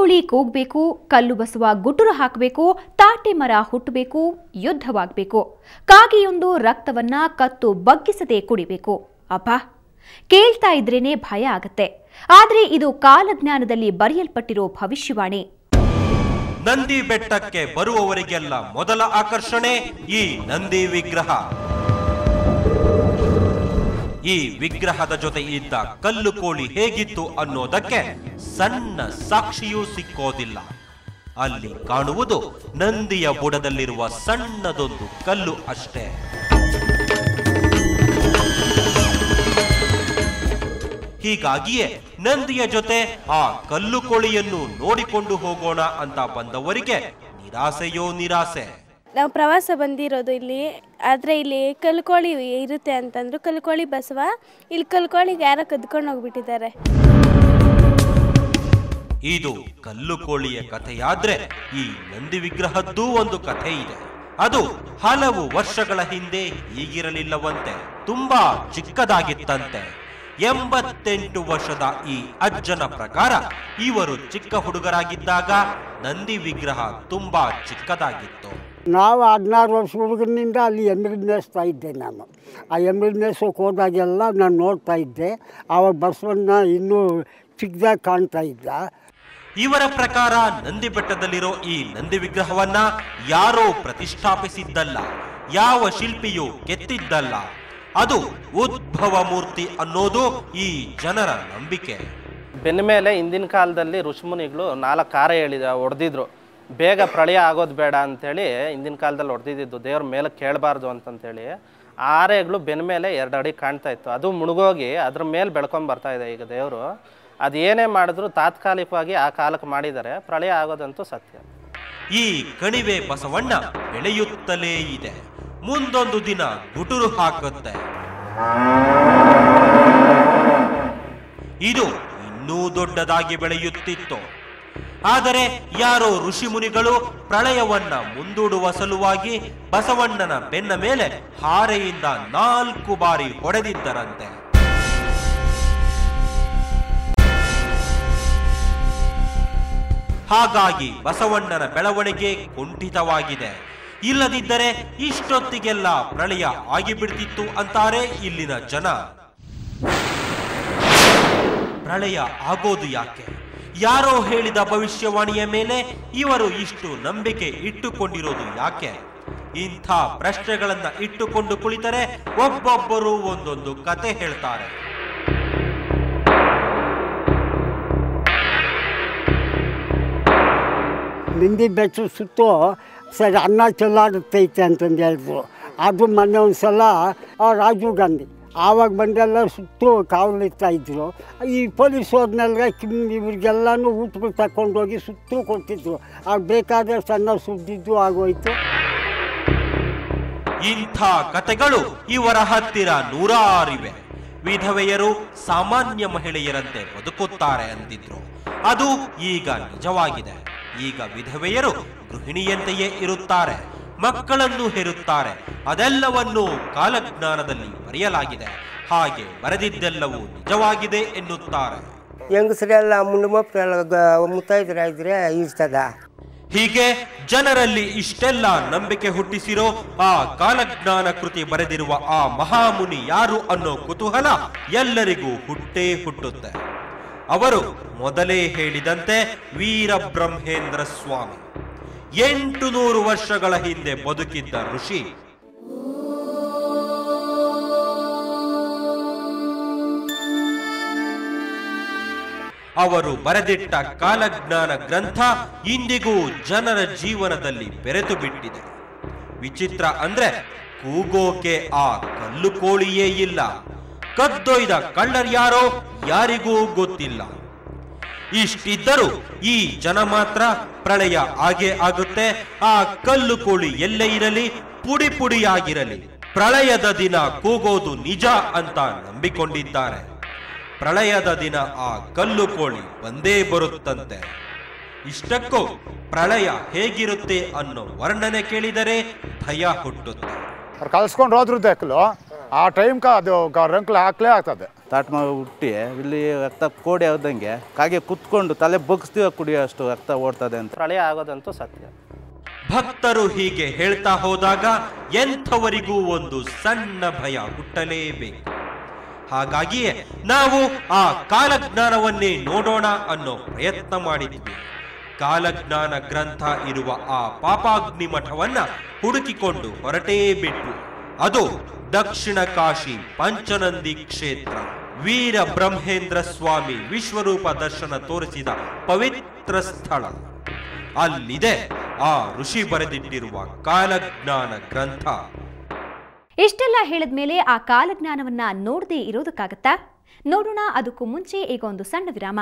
ಕೋಳಿ ಕೂಗಬೇಕು, ಕಲ್ಲು ಬಸವ ಗುಟುರು ಹಾಕಬೇಕು, ತಾಟೆ ಮರ ಹುಟ್ಟಬೇಕು, ಯುದ್ಧವಾಗಬೇಕು. ಕಾಗೆಯೊಂದು ರಕ್ತವನ್ನ ಕತ್ತು ಬಗ್ಗಿಸದೆ ಕುಡಿಬೇಕು. ಅಬ್ಬಾ, ಕೇಳ್ತಾ ಇದ್ರೇನೆ ಭಯ ಆಗತ್ತೆ. ಆದ್ರೆ ಇದು ಕಾಲಜ್ಞಾನದಲ್ಲಿ ಬರೆಯಲ್ಪಟ್ಟಿರೋ ಭವಿಷ್ಯವಾಣಿ. ನಂದಿ ಬೆಟ್ಟಕ್ಕೆ ಬರುವವರಿಗೆಲ್ಲ ಮೊದಲ ಆಕರ್ಷಣೆ ಈ ನಂದಿ ವಿಗ್ರಹ. ಈ ವಿಗ್ರಹದ ಜೊತೆ ಇದ್ದ ಕಲ್ಲು ಕೋಳಿ ಹೇಗಿತ್ತು ಅನ್ನೋದಕ್ಕೆ ಸಣ್ಣ ಸಾಕ್ಷಿಯೂ ಸಿಕ್ಕೋದಿಲ್ಲ. ಅಲ್ಲಿ ಕಾಣುವುದು ನಂದಿಯ ಬುಡದಲ್ಲಿರುವ ಸಣ್ಣದೊಂದು ಕಲ್ಲು ಅಷ್ಟೇ. ಹೀಗಾಗಿಯೇ ನಂದಿಯ ಜೊತೆ ಆ ಕಲ್ಲು ಕೋಳಿಯನ್ನು ನೋಡಿಕೊಂಡು ಹೋಗೋಣ ಅಂತ ಬಂದವರಿಗೆ ನಿರಾಸೆಯೋ ನಿರಾಸೆ. ನಾವು ಪ್ರವಾಸ ಬಂದಿರೋದು ಇಲ್ಲಿ, ಆದರೆ ಇಲ್ಲಿ ಕಲ್ಕೋಳಿ ಇರುತ್ತೆ ಅಂತಂದ್ರು. ಕಲ್ಕೋಳಿ ಬಸವ, ಇಲ್ಲಿ ಕಲ್ಕೋಳಿಗೆ ಯಾರೋ ಕದ್ಕೊಂಡು ಹೋಗ್ಬಿಟ್ಟಿದ್ದಾರೆ. ಇದು ಕಲ್ಲು ಕೋಳಿಯ ಕಥೆಯಾದ್ರೆ ಈ ನಂದಿ ವಿಗ್ರಹದ್ದೂ ಒಂದು ಕಥೆ ಇದೆ. ಅದು ಹಲವು ವರ್ಷಗಳ ಹಿಂದೆ ಹೀಗಿರಲಿಲ್ಲವಂತೆ, ತುಂಬಾ ಚಿಕ್ಕದಾಗಿತ್ತಂತೆ. 88 ವರ್ಷದ ಈ ಅಜ್ಜನ ಪ್ರಕಾರ ಇವರು ಚಿಕ್ಕ ಹುಡುಗರಾಗಿದ್ದಾಗ ನಂದಿ ವಿಗ್ರಹ ತುಂಬಾ ಚಿಕ್ಕದಾಗಿತ್ತು. ನಾವು 16 ವರ್ಷ ಹುಡುಗನಿಂದ ಅಲ್ಲಿ ಎಮ್ಮಿಗೆ ಮೇಯಿಸ್ತಾ ಇದ್ದೆ. ನಾನು ಆ ಎಮ್ಮಿಗೆ ಮೇಯಿಸೋಕೆ ಹೋದಾಗೆಲ್ಲ ನಾನು ನೋಡ್ತಾ ಇದ್ದೆ. ಆವಾಗ ಬಸವಣ್ಣ ಇನ್ನೂ ಚಿಕ್ಕದಾಗಿ ಕಾಣ್ತಾ ಇದ್ದ. ಇವರ ಪ್ರಕಾರ ನಂದಿ ಬೆಟ್ಟದಲ್ಲಿರೋ ಈ ನಂದಿ ವಿಗ್ರಹವನ್ನ ಯಾರೋ ಪ್ರತಿಷ್ಠಾಪಿಸಿದ್ದಲ್ಲ, ಯಾವ ಶಿಲ್ಪಿಯೂ ಕೆತ್ತಿದ್ದಲ್ಲ. ಅದು ಉದ್ಭವ ಮೂರ್ತಿ ಅನ್ನೋದು ಈ ಜನರ ನಂಬಿಕೆ. ಬೆನ್ನ ಮೇಲೆ ಹಿಂದಿನ ಕಾಲದಲ್ಲಿ ಋಷಿಮುನಿಗಳು 4 ಕಾರ ಹೊಡೆದಿದ್ರು. ಬೇಗ ಪ್ರಳಯ ಆಗೋದು ಬೇಡ ಅಂಥೇಳಿ ಹಿಂದಿನ ಕಾಲದಲ್ಲಿ ಹೊಡೆದಿದ್ದು, ದೇವ್ರ ಮೇಲೆ ಕೇಳಬಾರ್ದು ಅಂತಂತೇಳಿ. ಆರೆಗಳು ಬೆನ್ನ ಮೇಲೆ 2 ಅಡಿ ಕಾಣ್ತಾ ಇತ್ತು. ಅದು ಮುಳುಗೋಗಿ ಅದ್ರ ಮೇಲೆ ಬೆಳ್ಕೊಂಡು ಬರ್ತಾ ಇದೆ ಈಗ ದೇವರು. ಅದು ಏನೇ ಮಾಡಿದ್ರು ತಾತ್ಕಾಲಿಕವಾಗಿ ಆ ಕಾಲಕ್ಕೆ ಮಾಡಿದ್ದಾರೆ. ಪ್ರಳಯ ಆಗೋದಂತೂ ಸತ್ಯ. ಈ ಕಣಿವೆ ಬಸವಣ್ಣ ಬೆಳೆಯುತ್ತಲೇ ಇದೆ. ಮುಂದೊಂದು ದಿನ ಗುಟುರು ಹಾಕುತ್ತೆ. ಇದು ಇನ್ನೂ ದೊಡ್ಡದಾಗಿ ಬೆಳೆಯುತ್ತಿತ್ತು. ಆದರೆ ಯಾರೋ ಋಷಿಮುನಿಗಳು ಪ್ರಳಯವನ್ನ ಮುಂದೂಡುವ ಸಲುವಾಗಿ ಬಸವಣ್ಣನ ಬೆನ್ನ ಮೇಲೆ ಹಾರೆಯಿಂದ 4 ಬಾರಿ ಹೊಡೆದಿದ್ದರಂತೆ. ಹಾಗಾಗಿ ಬಸವಣ್ಣನ ಬೆಳವಣಿಗೆ ಕುಂಠಿತವಾಗಿದೆ. ಇಲ್ಲದಿದ್ದರೆ ಇಷ್ಟೊತ್ತಿಗೆಲ್ಲ ಪ್ರಳಯ ಆಗಿಬಿಡ್ತಿತ್ತು ಅಂತಾರೆ ಇಲ್ಲಿನ ಜನ. ಪ್ರಳಯ ಆಗೋದು ಯಾಕೆ? ಯಾರೋ ಹೇಳಿದ ಭವಿಷ್ಯವಾಣಿಯ ಮೇಲೆ ಇವರು ಇಷ್ಟು ನಂಬಿಕೆ ಇಟ್ಟುಕೊಂಡಿರೋದು ಯಾಕೆ? ಇಂಥ ಪ್ರಶ್ನೆಗಳನ್ನ ಇಟ್ಟುಕೊಂಡು ಕುಳಿತರೆ ಒಬ್ಬೊಬ್ಬರು ಒಂದೊಂದು ಕತೆ ಹೇಳ್ತಾರೆ. ನಂದಿ ಬೆಟ್ಟ ಸುತ್ತು ಸರಿ ಅನ್ನ ಚೆಲ್ಲಾಡುತ್ತೈತೆ ಅಂತಂದು ಹೇಳಿದ್ರು. ಅದು ಮೊನ್ನೆ ಒಂದು ಸಲ ರಾಜೀವ್ ಗಾಂಧಿ ಆವಾಗ ಬಂದೆಲ್ಲ ಸುತ್ತು ಕಾವಲಿರ್ತಾ ಇದ್ರು. ಈ ಪೊಲೀಸ್ ಹೋದ್ನೆಲ್ಲ ಇವ್ರಿಗೆಲ್ಲನೂ ಊಟಗಳು ತಗೊಂಡೋಗಿ ಸುತ್ತು ಕೊಡ್ತಿದ್ರು. ಆಗ ಬೇಕಾದ್ರೆ ಸಣ್ಣ ಸುದ್ದಿದ್ದು ಆಗೋಯ್ತು. ಇಂಥ ಕತೆಗಳು ಇವರ ಹತ್ತಿರ ನೂರಾರಿವೆ. ವಿಧವೆಯರು ಸಾಮಾನ್ಯ ಮಹಿಳೆಯರಂತೆ ಬದುಕುತ್ತಾರೆ ಅಂದಿದ್ರು. ಅದು ಈಗ ನಿಜವಾಗಿದೆ. ಈಗ ವಿಧವೆಯರು ಗೃಹಿಣಿಯಂತೆಯೇ ಇರುತ್ತಾರೆ, ಮಕ್ಕಳನ್ನು ಹೆರುತ್ತಾರೆ. ಅದೆಲ್ಲವನ್ನೂ ಕಾಲಜ್ಞಾನದಲ್ಲಿ ಬರೆಯಲಾಗಿದೆ. ಹಾಗೆ ಬರೆದಿದ್ದೆಲ್ಲವೂ ನಿಜವಾಗಿದೆ ಎನ್ನುತ್ತಾರೆ. ಹೆಂಗಸರೆಲ್ಲ ಮುತ್ತೈದರಾಗಿದ್ರೆ ಇರ್ತದ. ಹೀಗೆ ಜನರಲ್ಲಿ ಇಷ್ಟೆಲ್ಲ ನಂಬಿಕೆ ಹುಟ್ಟಿಸಿರೋ ಆ ಕಾಲಜ್ಞಾನ ಕೃತಿ ಬರೆದಿರುವ ಆ ಮಹಾಮುನಿ ಯಾರು ಅನ್ನೋ ಕುತೂಹಲ ಎಲ್ಲರಿಗೂ ಹುಟ್ಟೇ ಹುಟ್ಟುತ್ತೆ. ಅವರು ಮೊದಲೇ ಹೇಳಿದಂತೆ ವೀರಬ್ರಹ್ಮೇಂದ್ರ ಸ್ವಾಮಿ 800 ವರ್ಷಗಳ ಹಿಂದೆ ಬದುಕಿದ್ದ ಋಷಿ. ಅವರು ಬರೆದಿಟ್ಟ ಕಾಲಜ್ಞಾನ ಗ್ರಂಥ ಇಂದಿಗೂ ಜನರ ಜೀವನದಲ್ಲಿ ಬೆರೆತು ಬಿಟ್ಟಿದೆ. ವಿಚಿತ್ರ ಅಂದ್ರೆ ಕೂಗೋಕೆ ಆ ಕಲ್ಲು ಕೋಳಿಯೇ ಇಲ್ಲ. ಕದ್ದೊಯ್ದ ಕಳ್ಳರ್ಯಾರೋ ಯಾರಿಗೂ ಗೊತ್ತಿಲ್ಲ. ಇಷ್ಟಿದ್ದರೂ ಈ ಜನ ಮಾತ್ರ ಪ್ರಳಯ ಆಗೇ ಆಗುತ್ತೆ, ಆ ಕಲ್ಲು ಕೋಳಿ ಎಲ್ಲೇ ಇರಲಿ, ಪುಡಿ ಪುಡಿಯಾಗಿರಲಿ, ಪ್ರಳಯದ ದಿನ ಕೂಗೋದು ನಿಜ ಅಂತ ನಂಬಿಕೊಂಡಿದ್ದಾರೆ. ಪ್ರಳಯದ ದಿನ ಆ ಕಲ್ಲು ಕೋಳಿ ಬಂದೇ ಬರುತ್ತಂತೆ. ಇಷ್ಟಕ್ಕೂ ಪ್ರಳಯ ಹೇಗಿರುತ್ತೆ ಅನ್ನೋ ವರ್ಣನೆ ಕೇಳಿದರೆ ಭಯ ಹುಟ್ಟುತ್ತೆ. ಅವ್ರು ಕಲ್ಸ್ಕೊಂಡು ಹೋದ್ರು ದೇಕ್ಲು ಆ ಟೈಮ್ಗೆ ಅದು ರಂಕ್ಲು ಹಾಕ್ಲೇ ಆಗ್ತದೆ. ತಾಟ್ಮ ಹುಟ್ಟಿ ಇಲ್ಲಿ ರಕ್ತ ಕೋಡಿ ಆದಂಗೆ ಕಾಗೆ ಕುತ್ಕೊಂಡು ತಲೆ ಬಗ್ಸ್ತೀವ ಕುಡಿಯೋಷ್ಟು ರಕ್ತ ಓಡ್ತದೆ ಅಂತ. ಪ್ರಳಯ ಆಗೋದಂತೂ ಸತ್ಯ. ಭಕ್ತರು ಹೀಗೆ ಹೇಳ್ತಾ ಹೋದಾಗ ಎಂಥವರಿಗೂ ಒಂದು ಸಣ್ಣ ಭಯ ಹುಟ್ಟಲೇಬೇಕು. ಹಾಗಾಗಿಯೇ ನಾವು ಆ ಕಾಲಜ್ಞಾನವನ್ನೇ ನೋಡೋಣ ಅನ್ನೋ ಪ್ರಯತ್ನ ಮಾಡಿದ್ವಿ. ಕಾಲಜ್ಞಾನ ಗ್ರಂಥ ಇರುವ ಆ ಪಾಪಾಗ್ನಿ ಮಠವನ್ನ ಹುಡುಕಿಕೊಂಡು ಹೊರಟೇ ಬಿಟ್ವು. ಅದು ದಕ್ಷಿಣ ಕಾಶಿ ಪಂಚನಂದಿ ಕ್ಷೇತ್ರ. ವೀರ ಬ್ರಹ್ಮೇಂದ್ರ ಸ್ವಾಮಿ ವಿಶ್ವರೂಪ ದರ್ಶನ ತೋರಿಸಿದ ಪವಿತ್ರ ಸ್ಥಳ. ಅಲ್ಲಿದೆ ಆ ಋಷಿ ಬರೆದಿಟ್ಟಿರುವ ಕಾಲಜ್ಞಾನ ಗ್ರಂಥ. ಇಷ್ಟೆಲ್ಲ ಹೇಳಿದ್ಮೇಲೆ ಆ ಕಾಲಜ್ಞಾನವನ್ನ ನೋಡದೇ ಇರೋದಕ್ಕಾಗತ್ತಾ? ನೋಡೋಣ. ಅದಕ್ಕೂ ಮುಂಚೆ ಈಗ ಒಂದು ಸಣ್ಣ ವಿರಾಮ.